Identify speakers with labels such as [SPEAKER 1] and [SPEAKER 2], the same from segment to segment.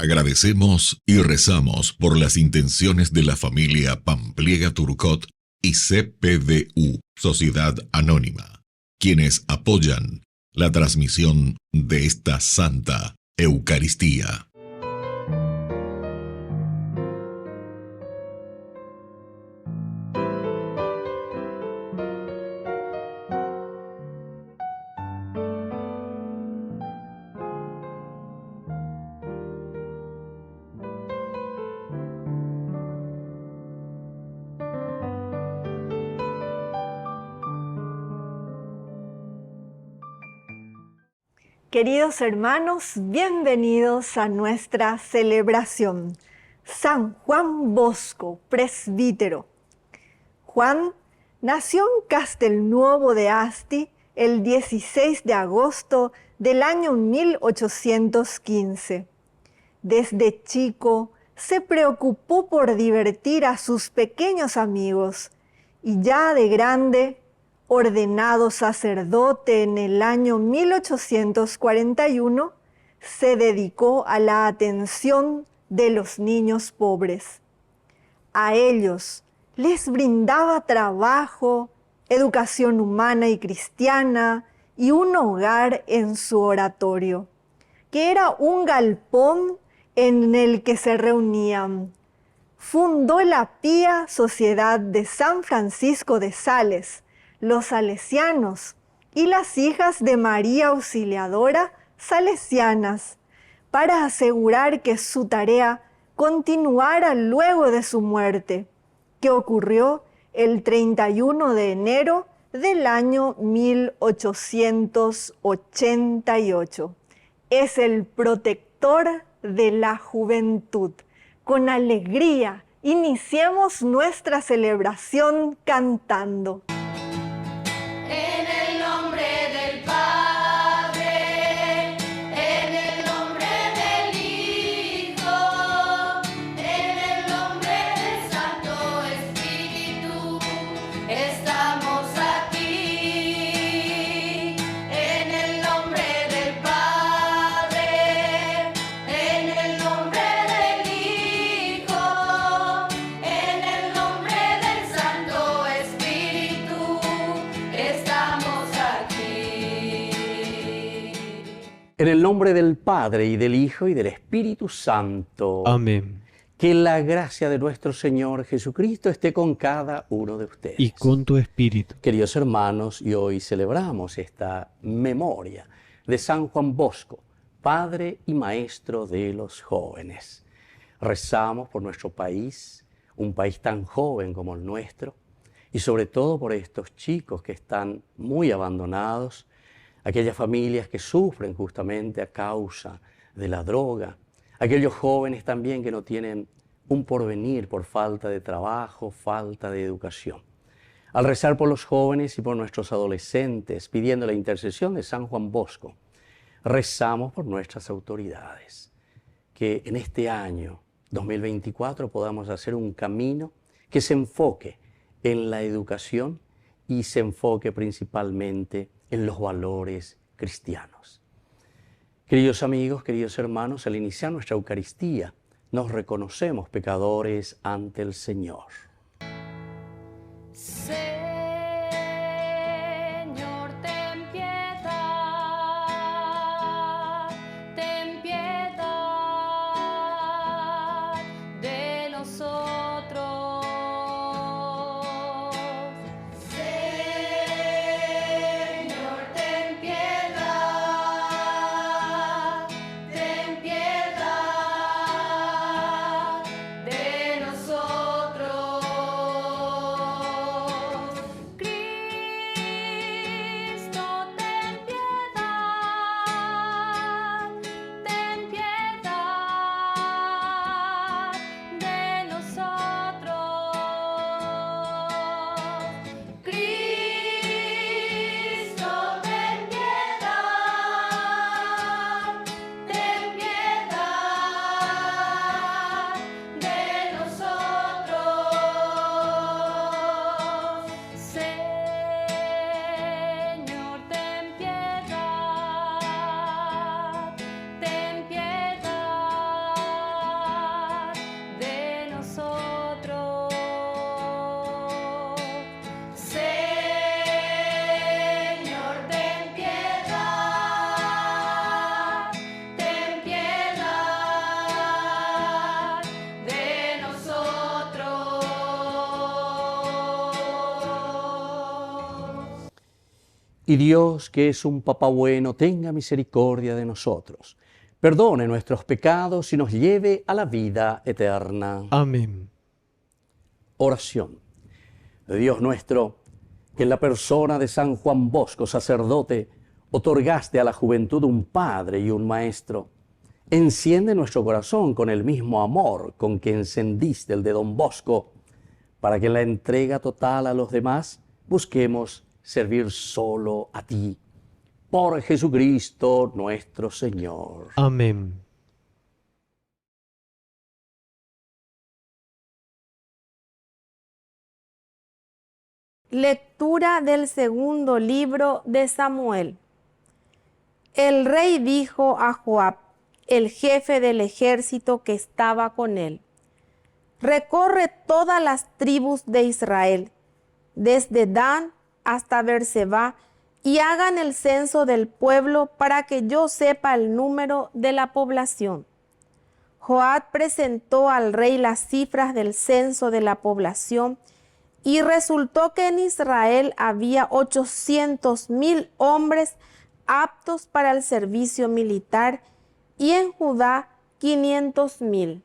[SPEAKER 1] Agradecemos y rezamos por las intenciones de la familia Pampliega Turcot y CPDU, Sociedad Anónima, quienes apoyan la transmisión de esta Santa Eucaristía.
[SPEAKER 2] Queridos hermanos, bienvenidos a nuestra celebración. San Juan Bosco, presbítero. Juan nació en Castelnuovo de Asti el 16 de agosto del año 1815. Desde chico se preocupó por divertir a sus pequeños amigos y ya de grande, ordenado sacerdote en el año 1841, se dedicó a la atención de los niños pobres. A ellos les brindaba trabajo, educación humana y cristiana y un hogar en su oratorio, que era un galpón en el que se reunían. Fundó la Pía Sociedad de San Francisco de Sales, los salesianos y las hijas de María Auxiliadora salesianas, para asegurar que su tarea continuara luego de su muerte, que ocurrió el 31 de enero del año 1888. Es el protector de la juventud. Con alegría, iniciemos nuestra celebración cantando.
[SPEAKER 3] En el nombre del Padre, y del Hijo, y del Espíritu Santo.
[SPEAKER 4] Amén.
[SPEAKER 3] Que la gracia de nuestro Señor Jesucristo esté con cada uno de ustedes.
[SPEAKER 4] Y con tu espíritu.
[SPEAKER 3] Queridos hermanos, y hoy celebramos esta memoria de San Juan Bosco, Padre y Maestro de los jóvenes. Rezamos por nuestro país, un país tan joven como el nuestro, y sobre todo por estos chicos que están muy abandonados, aquellas familias que sufren justamente a causa de la droga, aquellos jóvenes también que no tienen un porvenir por falta de trabajo, falta de educación. Al rezar por los jóvenes y por nuestros adolescentes, pidiendo la intercesión de San Juan Bosco, rezamos por nuestras autoridades, que en este año 2024 podamos hacer un camino que se enfoque en la educación y se enfoque principalmente en los valores cristianos. Queridos amigos, queridos hermanos, al iniciar nuestra Eucaristía, nos reconocemos pecadores ante el Señor.
[SPEAKER 5] Señor, ten piedad de nosotros.
[SPEAKER 3] Y Dios, que es un Papá bueno, tenga misericordia de nosotros, perdone nuestros pecados y nos lleve a la vida eterna.
[SPEAKER 4] Amén.
[SPEAKER 3] Oración. Dios nuestro, que en la persona de San Juan Bosco, sacerdote, otorgaste a la juventud un padre y un maestro. Enciende nuestro corazón con el mismo amor con que encendiste el de Don Bosco, para que en la entrega total a los demás busquemos servir solo a ti. Por Jesucristo nuestro Señor.
[SPEAKER 4] Amén.
[SPEAKER 6] Lectura del segundo libro de Samuel. El rey dijo a Joab, el jefe del ejército que estaba con él: recorre todas las tribus de Israel, desde Dan hasta Berseba, y hagan el censo del pueblo para que yo sepa el número de la población. Joab presentó al rey las cifras del censo de la población, y resultó que en Israel había 800,000 hombres aptos para el servicio militar, y en Judá 500,000.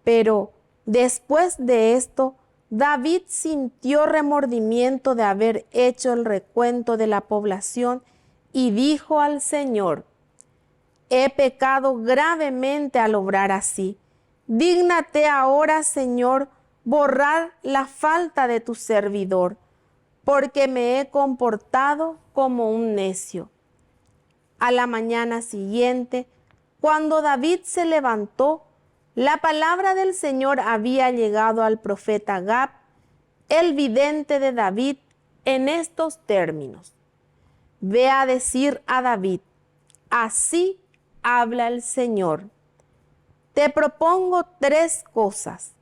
[SPEAKER 6] Pero después de esto, David sintió remordimiento de haber hecho el recuento de la población y dijo al Señor: he pecado gravemente al obrar así. Dígnate ahora, Señor, borrar la falta de tu servidor, porque me he comportado como un necio. A la mañana siguiente, cuando David se levantó, la palabra del Señor había llegado al profeta Gad, el vidente de David, en estos términos: ve a decir a David, así habla el Señor. Te propongo 3 cosas.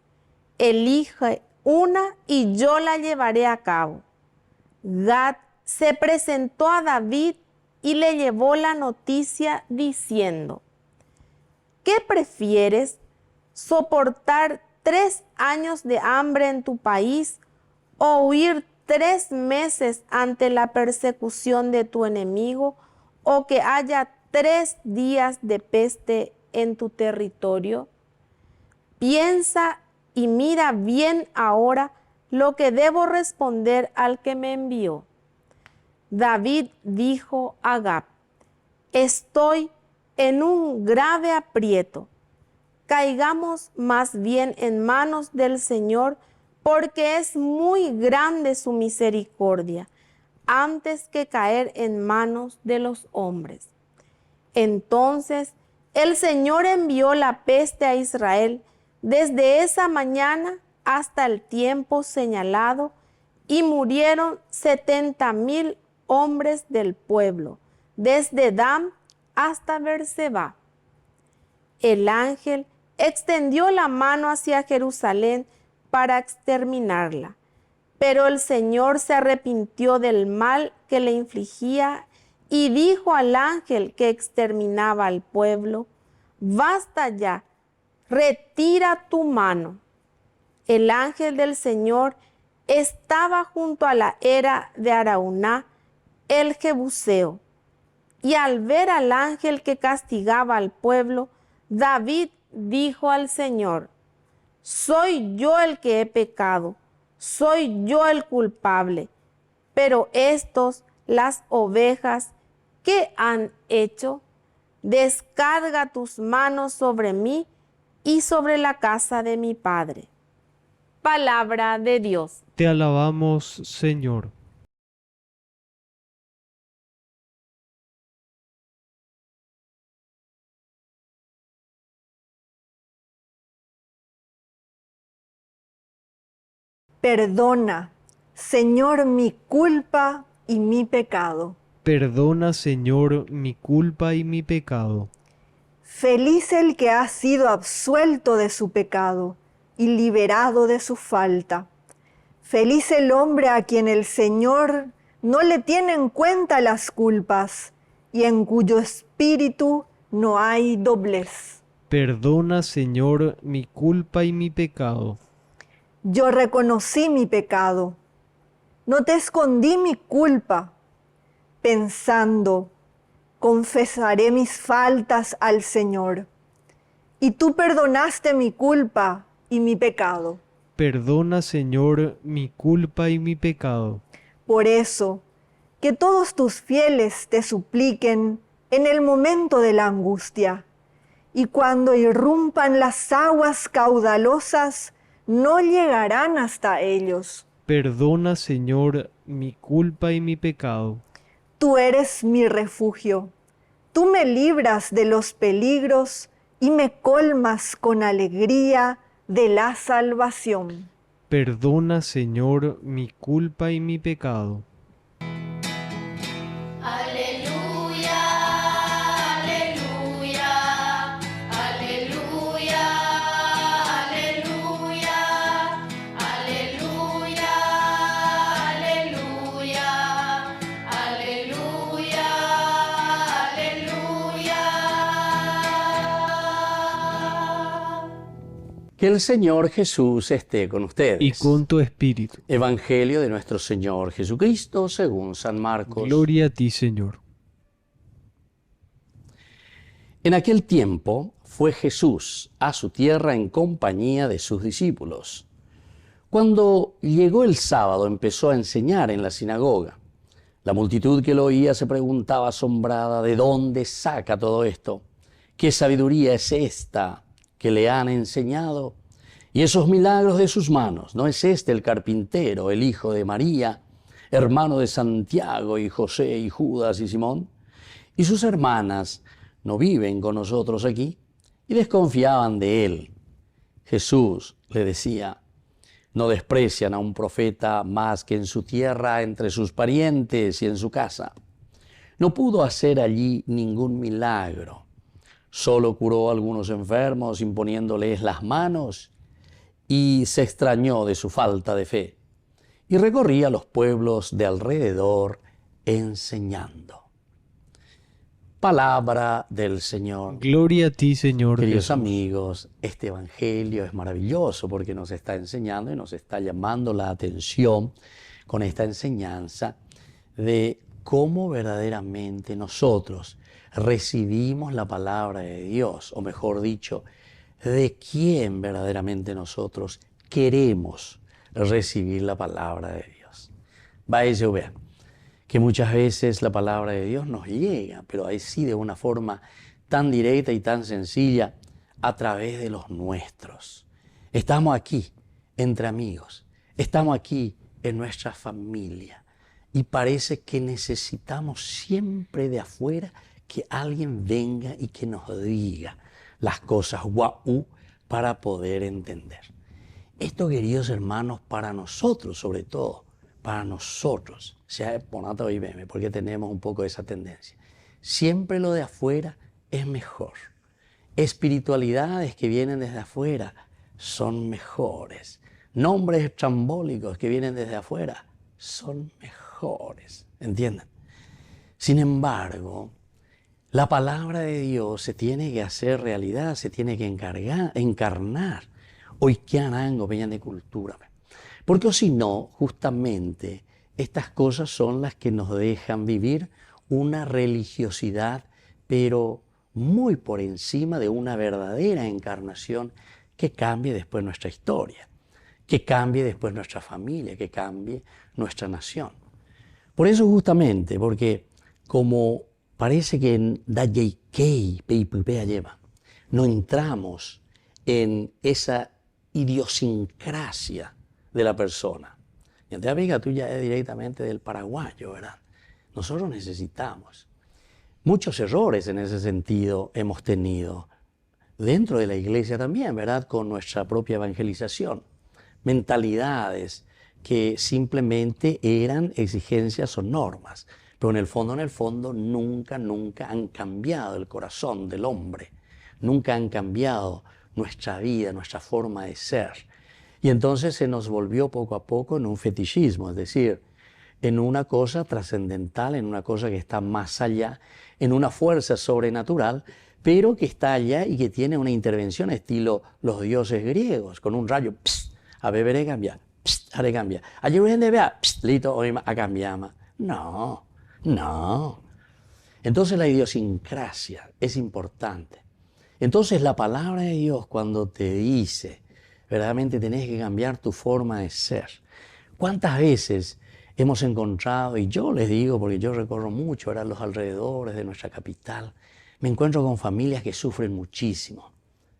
[SPEAKER 6] Elige una y yo la llevaré a cabo. Gad se presentó a David y le llevó la noticia diciendo: ¿qué prefieres? ¿Soportar 3 años de hambre en tu país o huir 3 meses ante la persecución de tu enemigo, o que haya 3 días de peste en tu territorio? Piensa y mira bien ahora lo que debo responder al que me envió. David dijo a Gad: estoy en un grave aprieto. Caigamos más bien en manos del Señor, porque es muy grande su misericordia, antes que caer en manos de los hombres. Entonces el Señor envió la peste a Israel desde esa mañana hasta el tiempo señalado, y murieron 70,000 hombres del pueblo, desde Dan hasta Berseba. El ángel extendió la mano hacia Jerusalén para exterminarla, pero el Señor se arrepintió del mal que le infligía y dijo al ángel que exterminaba al pueblo: basta ya, retira tu mano. El ángel del Señor estaba junto a la era de Araúna, el Jebuseo, y al ver al ángel que castigaba al pueblo, David dijo al Señor: soy yo el que he pecado, soy yo el culpable, pero estos, las ovejas, ¿qué han hecho? Descarga tus manos sobre mí y sobre la casa de mi padre. Palabra de Dios.
[SPEAKER 4] Te alabamos, Señor.
[SPEAKER 2] Perdona, Señor, mi culpa y mi pecado.
[SPEAKER 4] Perdona, Señor, mi culpa y mi pecado.
[SPEAKER 2] Feliz el que ha sido absuelto de su pecado y liberado de su falta. Feliz el hombre a quien el Señor no le tiene en cuenta las culpas y en cuyo espíritu no hay doblez.
[SPEAKER 4] Perdona, Señor, mi culpa y mi pecado.
[SPEAKER 2] Yo reconocí mi pecado, no te escondí mi culpa. pensando, confesaré mis faltas al Señor. Y tú perdonaste mi culpa y mi pecado.
[SPEAKER 4] Perdona, Señor, mi culpa y mi pecado.
[SPEAKER 2] Por eso, que todos tus fieles te supliquen en el momento de la angustia, y cuando irrumpan las aguas caudalosas, no llegarán hasta ellos.
[SPEAKER 4] Perdona, Señor, mi culpa y mi pecado.
[SPEAKER 2] Tú eres mi refugio. Tú me libras de los peligros y me colmas con alegría de la salvación.
[SPEAKER 4] Perdona, Señor, mi culpa y mi pecado.
[SPEAKER 5] Aleluya, aleluya, aleluya, aleluya, aleluya, aleluya, aleluya, aleluya.
[SPEAKER 3] Que el Señor Jesús esté con ustedes.
[SPEAKER 4] Y con tu espíritu.
[SPEAKER 3] Evangelio de nuestro Señor Jesucristo según San Marcos.
[SPEAKER 4] Gloria a ti, Señor.
[SPEAKER 3] En aquel tiempo fue Jesús a su tierra en compañía de sus discípulos. Cuando llegó el sábado empezó a enseñar en la sinagoga. La multitud que lo oía se preguntaba asombrada, ¿de dónde saca todo esto? ¿Qué sabiduría es esta que le han enseñado? Y esos milagros de sus manos, ¿no es este el carpintero, el hijo de María, hermano de Santiago y José y Judas y Simón? Y sus hermanas no viven con nosotros aquí, y desconfiaban de él. Jesús le decía, no desprecian a un profeta más que en su tierra, entre sus parientes y en su casa. No pudo hacer allí ningún milagro, solo curó a algunos enfermos imponiéndoles las manos, y se extrañó de su falta de fe, y recorría los pueblos de alrededor enseñando. Palabra del Señor.
[SPEAKER 4] Gloria a ti, Señor
[SPEAKER 3] Queridos
[SPEAKER 4] Jesús.
[SPEAKER 3] amigos, este Evangelio es maravilloso porque nos está enseñando y nos está llamando la atención con esta enseñanza de cómo verdaderamente nosotros recibimos la palabra de Dios, o mejor dicho, de quién verdaderamente nosotros queremos recibir la palabra de Dios. Vaya a ver que muchas veces la palabra de Dios nos llega, pero ahí sí de una forma tan directa y tan sencilla, a través de los nuestros. Estamos aquí entre amigos, estamos aquí en nuestra familia, y parece que necesitamos siempre de afuera que alguien venga y que nos diga las cosas guau para poder entender. Esto, queridos hermanos, para nosotros sobre todo, para nosotros, sea ponate hoy meme, porque tenemos un poco esa tendencia. Siempre lo de afuera es mejor. Espiritualidades que vienen desde afuera son mejores. Nombres estrambólicos que vienen desde afuera son mejores. ¿Entienden? Sin embargo, la palabra de Dios se tiene que hacer realidad, se tiene que encarnar. Hoy que arango vean de cultura. Porque si no, justamente, estas cosas son las que nos dejan vivir una religiosidad, pero muy por encima de una verdadera encarnación que cambie después nuestra historia, que cambie después nuestra familia, que cambie nuestra nación. Por eso justamente, porque como parece que en Dayekei Peipupea lleva, no entramos en esa idiosincrasia de la persona. Y entonces, amiga, tú ya es directamente del paraguayo, ¿verdad? Nosotros necesitamos. Muchos errores en ese sentido hemos tenido dentro de la iglesia también, ¿verdad? Con nuestra propia evangelización. Mentalidades que simplemente eran exigencias o normas, pero en el fondo, nunca han cambiado el corazón del hombre. Nunca han cambiado nuestra vida, nuestra forma de ser. Y entonces se nos volvió poco a poco en un fetichismo, es decir, en una cosa trascendental, en una cosa que está más allá, en una fuerza sobrenatural, pero que está allá y que tiene una intervención estilo los dioses griegos, con un rayo, pst, a beber cambia, pst, haré cambia, ayer vea, pst, lito, hoy a cambiama. No, No. Entonces la idiosincrasia es importante. Entonces la palabra de Dios cuando te dice, verdaderamente tenés que cambiar tu forma de ser. ¿Cuántas veces hemos encontrado, y yo les digo porque yo recorro mucho, ahora los alrededores de nuestra capital, me encuentro con familias que sufren muchísimo,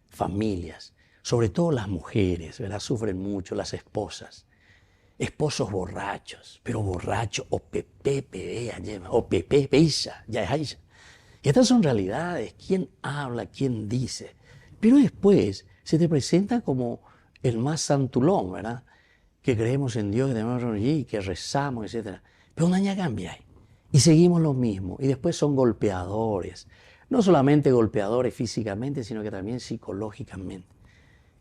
[SPEAKER 3] familias, sobre todo las mujeres, ¿verdad? Sufren mucho, las esposas, esposos borrachos, pero borrachos o pepe, o pepe, peisa, ya es ella. Y estas son realidades, quién habla, quién dice, pero después se te presenta como el más santulón, ¿verdad? Que creemos en Dios, que tenemos allí, que rezamos, etc. Pero un año cambia y seguimos lo mismo. Y después son golpeadores. No solamente golpeadores físicamente, sino que también psicológicamente.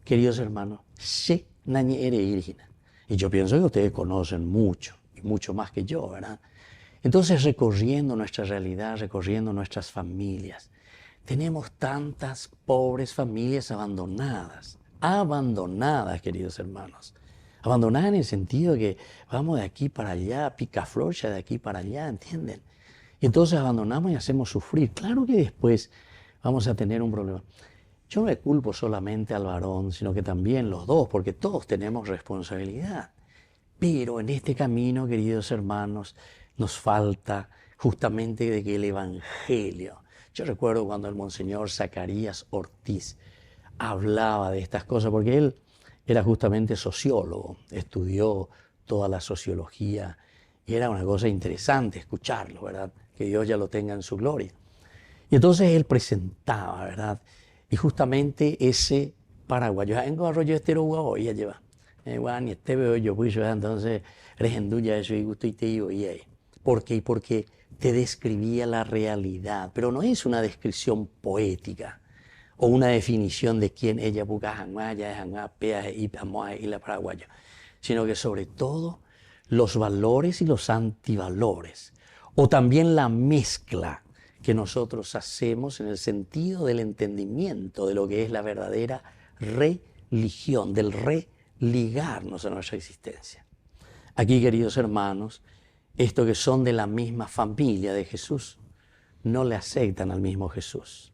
[SPEAKER 3] Queridos hermanos, sé nañe ere irgina. Y yo pienso que ustedes conocen mucho, y mucho más que yo, ¿verdad? Entonces, recorriendo nuestra realidad, recorriendo nuestras familias, tenemos tantas pobres familias abandonadas, queridos hermanos. Abandonadas en el sentido de que vamos de aquí para allá, picaflorcha de aquí para allá, ¿entienden? Y entonces abandonamos y hacemos sufrir. Claro que después vamos a tener un problema. Yo no le culpo solamente al varón, sino que también los dos, porque todos tenemos responsabilidad. Pero en este camino, queridos hermanos, nos falta justamente de que el Evangelio. Yo recuerdo cuando el monseñor Zacarías Ortiz hablaba de estas cosas, porque él era justamente sociólogo, estudió toda la sociología y era una cosa interesante escucharlo, ¿verdad? Que Dios ya lo tenga en su gloria. Y entonces él presentaba, ¿verdad? Y justamente ese paraguayo, en arroyo estero guau, ya lleva. Ni este veo yo, pues, entonces, regenduya eso y gusto y te digo, y ahí. ¿Por qué? Porque te describía la realidad, pero no es una descripción poética o una definición de quién ella busca y la paraguaya, sino que sobre todo los valores y los antivalores, o también la mezcla que nosotros hacemos en el sentido del entendimiento de lo que es la verdadera religión, del religarnos a nuestra existencia. Aquí, queridos hermanos, estos que son de la misma familia de Jesús, no le aceptan al mismo Jesús.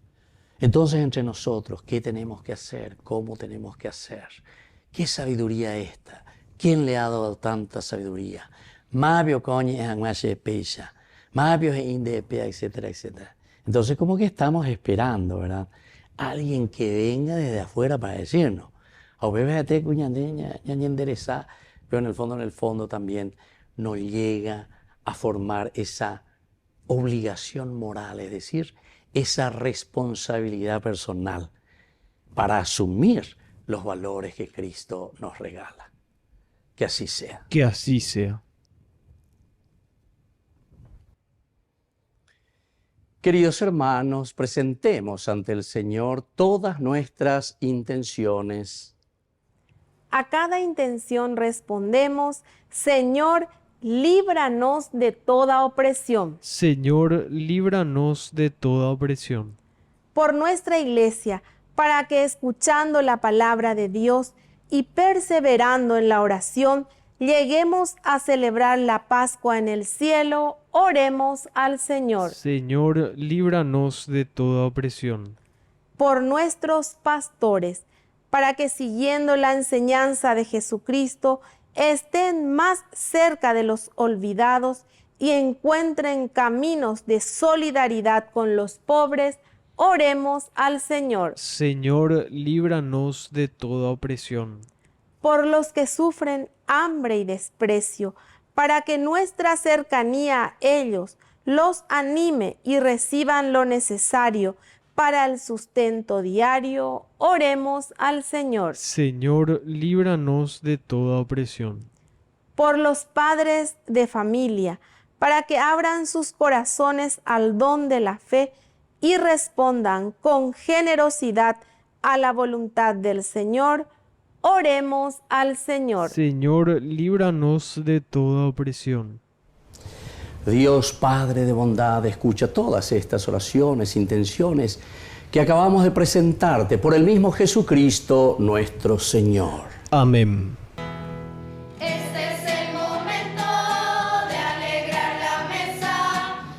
[SPEAKER 3] Entonces, entre nosotros, ¿qué tenemos que hacer? ¿Cómo tenemos que hacer? ¿Qué sabiduría esta? ¿Quién le ha dado tanta sabiduría? Mabio coñe es pecha, mabio es indepea, etcétera, etcétera. Entonces, como que estamos esperando, ¿verdad? Alguien que venga desde afuera para decirnos, pero en el fondo también nos llega a formar esa obligación moral, es decir, esa responsabilidad personal para asumir los valores que Cristo nos regala. Que así sea.
[SPEAKER 4] Que así sea.
[SPEAKER 3] Queridos hermanos, presentemos ante el Señor todas nuestras intenciones.
[SPEAKER 6] A cada intención respondemos, Señor, líbranos de toda opresión.
[SPEAKER 4] Señor, líbranos de toda opresión.
[SPEAKER 6] Por nuestra Iglesia, para que escuchando la palabra de Dios y perseverando en la oración, lleguemos a celebrar la Pascua en el cielo, oremos al Señor.
[SPEAKER 4] Señor, líbranos de toda opresión.
[SPEAKER 6] Por nuestros pastores, para que siguiendo la enseñanza de Jesucristo, estén más cerca de los olvidados y encuentren caminos de solidaridad con los pobres, oremos al Señor.
[SPEAKER 4] Señor, líbranos de toda opresión.
[SPEAKER 6] Por los que sufren hambre y desprecio, para que nuestra cercanía a ellos los anime y reciban lo necesario para el sustento diario, oremos al Señor.
[SPEAKER 4] Señor, líbranos de toda opresión.
[SPEAKER 6] Por los padres de familia, para que abran sus corazones al don de la fe y respondan con generosidad a la voluntad del Señor, oremos al Señor.
[SPEAKER 4] Señor, líbranos de toda opresión.
[SPEAKER 3] Dios Padre de bondad, escucha todas estas oraciones, intenciones que acabamos de presentarte por el mismo Jesucristo nuestro Señor.
[SPEAKER 4] Amén.
[SPEAKER 5] Este es el momento de alegrar la mesa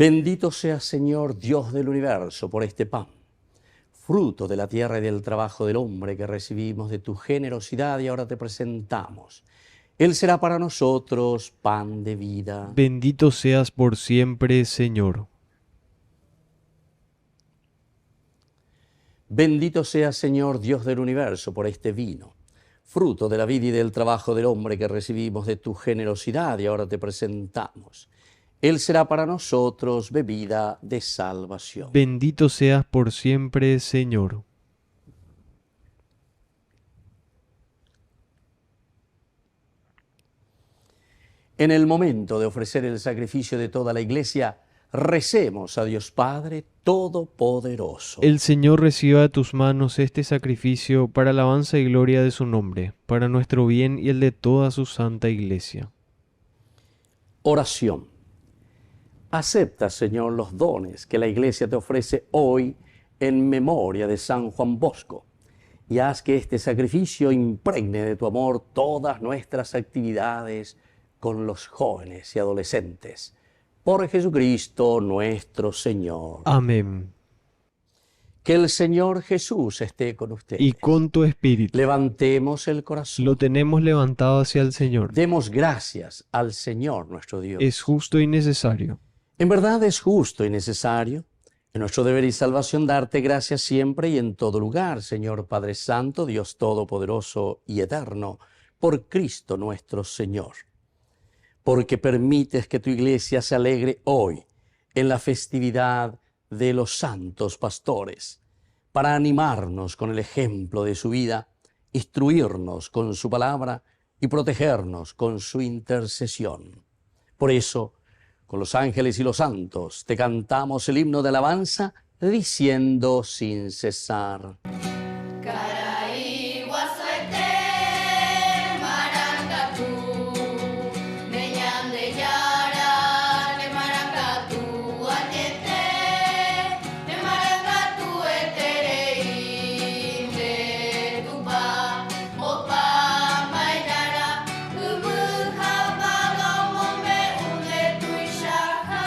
[SPEAKER 3] Bendito seas, Señor, Dios del universo, por este pan, fruto de la tierra y del trabajo del hombre que recibimos de tu generosidad y ahora te presentamos. Él será para nosotros pan de vida.
[SPEAKER 4] Bendito seas por siempre, Señor.
[SPEAKER 3] Bendito seas, Señor, Dios del universo, por este vino, fruto de la vida y del trabajo del hombre que recibimos de tu generosidad y ahora te presentamos. Él será para nosotros bebida de salvación.
[SPEAKER 4] Bendito seas por siempre, Señor.
[SPEAKER 3] En el momento de ofrecer el sacrificio de toda la Iglesia, recemos a Dios Padre Todopoderoso.
[SPEAKER 4] El Señor reciba de tus manos este sacrificio para alabanza y gloria de su nombre, para nuestro bien y el de toda su santa Iglesia.
[SPEAKER 3] Oración. Acepta, Señor, los dones que la Iglesia te ofrece hoy en memoria de San Juan Bosco y haz que este sacrificio impregne de tu amor todas nuestras actividades con los jóvenes y adolescentes. Por Jesucristo nuestro Señor.
[SPEAKER 4] Amén.
[SPEAKER 3] Que el Señor Jesús esté con ustedes.
[SPEAKER 4] Y con tu espíritu.
[SPEAKER 3] Levantemos el corazón.
[SPEAKER 4] Lo tenemos levantado hacia el Señor.
[SPEAKER 3] Demos gracias al Señor nuestro Dios.
[SPEAKER 4] Es justo y necesario.
[SPEAKER 3] En verdad es justo y necesario, en nuestro deber y salvación, darte gracias siempre y en todo lugar, Señor Padre Santo, Dios Todopoderoso y Eterno, por Cristo nuestro Señor. Porque permites que tu Iglesia se alegre hoy en la festividad de los santos pastores, para animarnos con el ejemplo de su vida, instruirnos con su palabra y protegernos con su intercesión. Por eso, con los ángeles y los santos, te cantamos el himno de alabanza, diciendo sin cesar.
[SPEAKER 5] Caray, guasoete, maracatú, meñan de yara, de maracatú, ayete, de maracatú, eterei, de tupa, opa, maidara, umuja, mombe, unde tuishaja.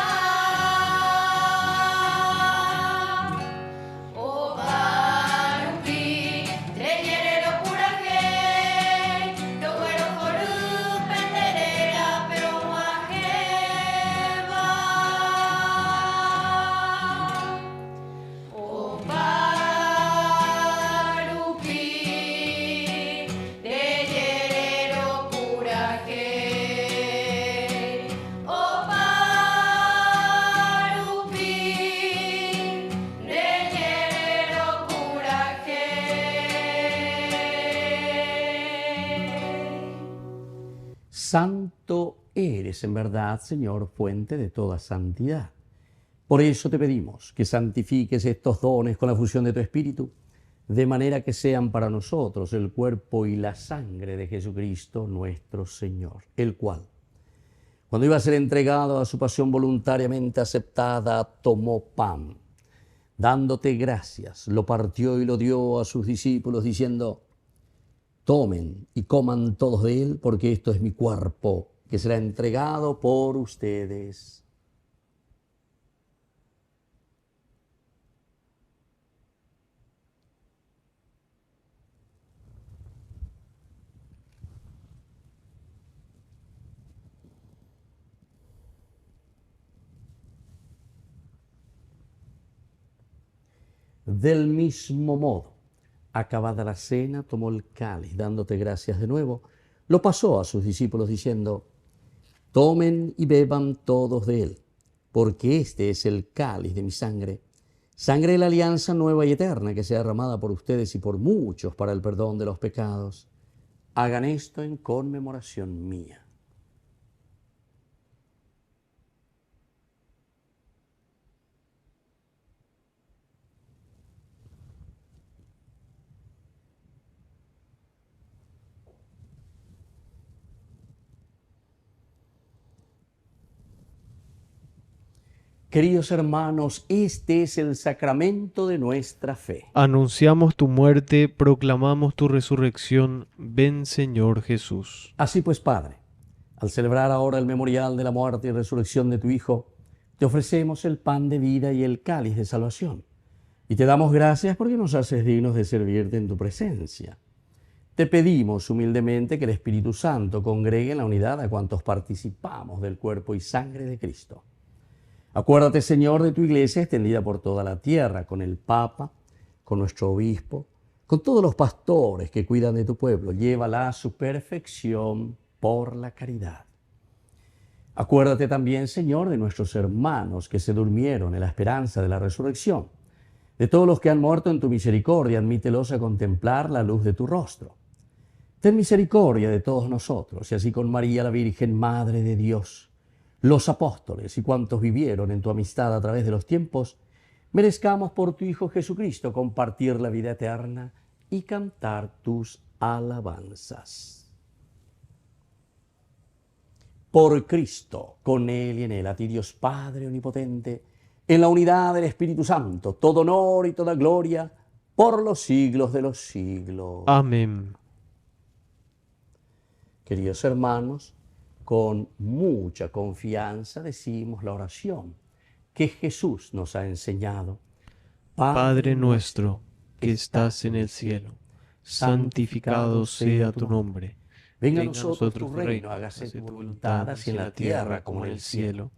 [SPEAKER 3] Santo eres en verdad, Señor, fuente de toda santidad. Por eso te pedimos que santifiques estos dones con la fusión de tu Espíritu, de manera que sean para nosotros el cuerpo y la sangre de Jesucristo nuestro Señor, el cual, cuando iba a ser entregado a su pasión voluntariamente aceptada, tomó pan, dándote gracias, lo partió y lo dio a sus discípulos, diciendo: tomen y coman todos de él, porque esto es mi cuerpo, que será entregado por ustedes. Del mismo modo, acabada la cena, tomó el cáliz, dándote gracias de nuevo, lo pasó a sus discípulos diciendo: tomen y beban todos de él, porque este es el cáliz de mi sangre, sangre de la alianza nueva y eterna, que sea derramada por ustedes y por muchos para el perdón de los pecados. Hagan esto en conmemoración mía. Queridos hermanos, este es el sacramento de nuestra fe.
[SPEAKER 4] Anunciamos tu muerte, proclamamos tu resurrección. Ven, Señor Jesús.
[SPEAKER 3] Así pues, Padre, al celebrar ahora el memorial de la muerte y resurrección de tu Hijo, te ofrecemos el pan de vida y el cáliz de salvación. Y te damos gracias porque nos haces dignos de servirte en tu presencia. Te pedimos humildemente que el Espíritu Santo congregue en la unidad a cuantos participamos del cuerpo y sangre de Cristo. Acuérdate, Señor, de tu iglesia extendida por toda la tierra, con el Papa, con nuestro obispo, con todos los pastores que cuidan de tu pueblo. Llévala a su perfección por la caridad. Acuérdate también, Señor, de nuestros hermanos que se durmieron en la esperanza de la resurrección. De todos los que han muerto en tu misericordia, admítelos a contemplar la luz de tu rostro. Ten misericordia de todos nosotros, y así con María la Virgen, Madre de Dios, los apóstoles y cuantos vivieron en tu amistad a través de los tiempos, merezcamos por tu Hijo Jesucristo compartir la vida eterna y cantar tus alabanzas. Por Cristo, con Él y en Él, a ti Dios Padre Omnipotente, en la unidad del Espíritu Santo, todo honor y toda gloria, por los siglos de los siglos.
[SPEAKER 4] Amén.
[SPEAKER 3] Queridos hermanos, con mucha confianza decimos la oración que Jesús nos ha enseñado.
[SPEAKER 4] Padre nuestro, que estás en el cielo, santificado sea tu nombre.
[SPEAKER 3] Venga a nosotros tu reino, hágase tu voluntad, así en la tierra como en el cielo.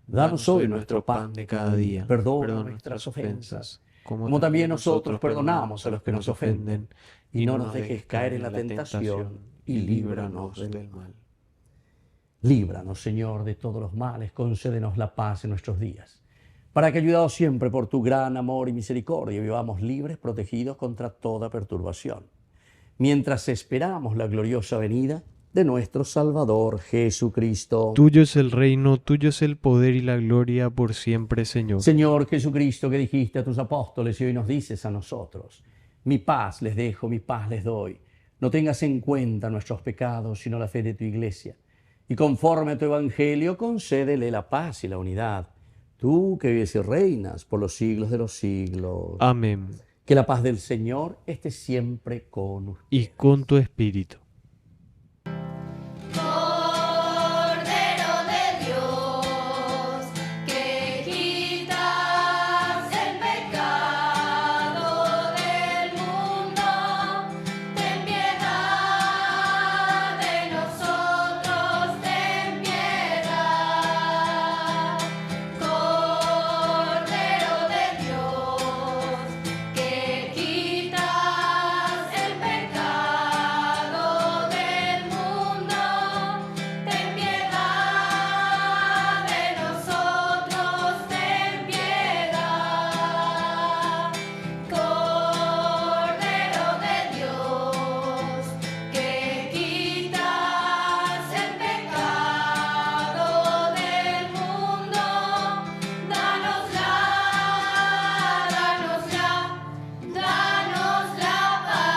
[SPEAKER 3] Danos hoy nuestro pan de cada día. Perdona nuestras ofensas, como también nosotros perdonamos a los que nos ofenden. Y no nos dejes caer en la tentación, y líbranos del mal. Líbranos, Señor, de todos los males, concédenos la paz en nuestros días, para que, ayudados siempre por tu gran amor y misericordia, vivamos libres, protegidos contra toda perturbación, mientras esperamos la gloriosa venida de nuestro Salvador Jesucristo.
[SPEAKER 4] Tuyo es el reino, tuyo es el poder y la gloria por siempre, Señor.
[SPEAKER 3] Señor Jesucristo, que dijiste a tus apóstoles y hoy nos dices a nosotros: mi paz les dejo, mi paz les doy. No tengas en cuenta nuestros pecados, sino la fe de tu iglesia. Y conforme a tu evangelio, concédele la paz y la unidad. Tú que vives y reinas por los siglos de los siglos.
[SPEAKER 4] Amén.
[SPEAKER 3] Que la paz del Señor esté siempre con ustedes.
[SPEAKER 4] Y con tu espíritu.
[SPEAKER 5] Cordero de Dios, que quitas el pecado del mundo, ten piedad de nosotros, ten piedad. Cordero de Dios, que quitas el pecado del mundo, ten piedad de nosotros, ten piedad. Cordero de Dios, que quitas el pecado del mundo, danos la paz.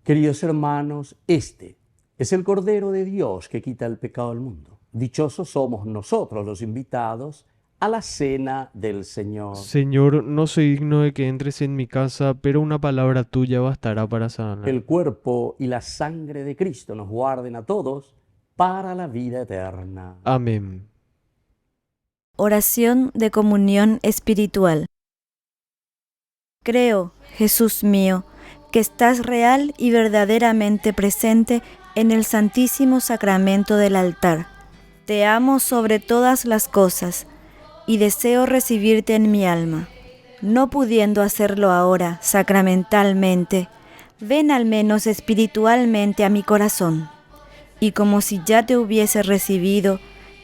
[SPEAKER 3] Queridos hermanos, este es el Cordero de Dios que quita el pecado del mundo. Dichosos somos nosotros los invitados a la cena del Señor.
[SPEAKER 4] Señor, no soy digno de que entres en mi casa, pero una palabra tuya bastará para sanar.
[SPEAKER 3] El cuerpo y la sangre de Cristo nos guarden a todos para la vida eterna.
[SPEAKER 4] Amén.
[SPEAKER 7] Oración de comunión espiritual. Creo, Jesús mío, que estás real y verdaderamente presente en el Santísimo Sacramento del altar. Te amo sobre todas las cosas y deseo recibirte en mi alma. No pudiendo hacerlo ahora sacramentalmente, ven al menos espiritualmente a mi corazón. Y como si ya te hubiese recibido,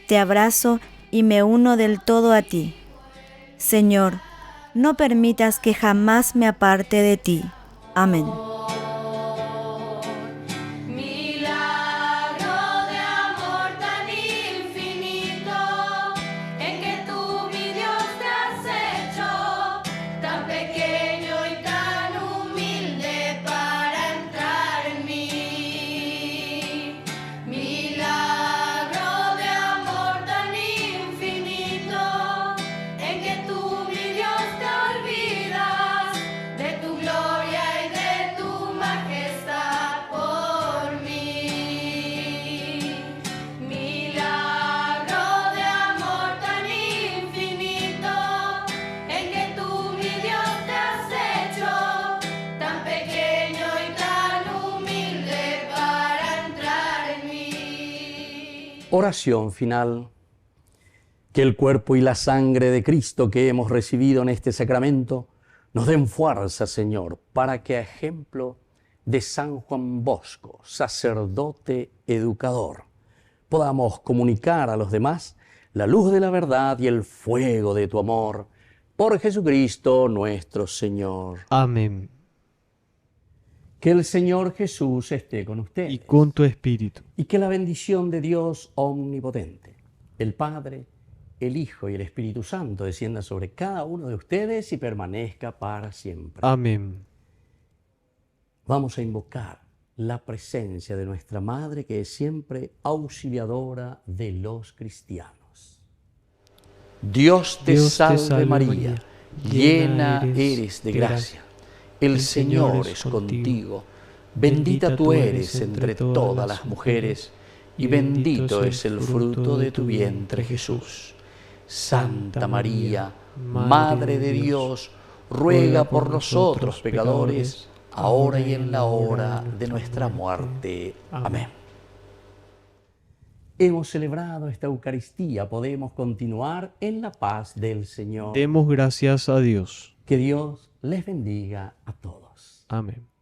[SPEAKER 7] te abrazo y me uno del todo a ti. Señor, no permitas que jamás me aparte de ti. Amén.
[SPEAKER 5] Milagro de amor tan infinito, en que tú, mi Dios, te has hecho tan pequeño y tan humilde para entrar en mí. Milagro de amor tan infinito, en que tú, mi Dios, te olvidas de tu gloria y de tu
[SPEAKER 3] Oración final. Que el cuerpo y la sangre de Cristo que hemos recibido en este sacramento nos den fuerza, Señor, para que a ejemplo de San Juan Bosco, sacerdote educador, podamos comunicar a los demás la luz de la verdad y el fuego de tu amor. Por Jesucristo nuestro Señor.
[SPEAKER 4] Amén.
[SPEAKER 3] Que el Señor Jesús esté con ustedes.
[SPEAKER 4] Y con tu espíritu.
[SPEAKER 3] Y que la bendición de Dios omnipotente, el Padre, el Hijo y el Espíritu Santo descienda sobre cada uno de ustedes y permanezca para siempre.
[SPEAKER 4] Amén.
[SPEAKER 3] Vamos a invocar la presencia de nuestra Madre, que es siempre auxiliadora de los cristianos. Dios te salve María, llena eres de gracia. El Señor es contigo. Bendita tú eres entre todas las mujeres, y bendito es el fruto de tu vientre, Jesús. Santa María, Madre de Dios, ruega por nosotros pecadores, ahora y en la hora de nuestra muerte. Amén. Hemos celebrado esta Eucaristía, podemos continuar en la paz del Señor.
[SPEAKER 4] Demos gracias a Dios.
[SPEAKER 3] Que Dios les bendiga a todos.
[SPEAKER 4] Amén.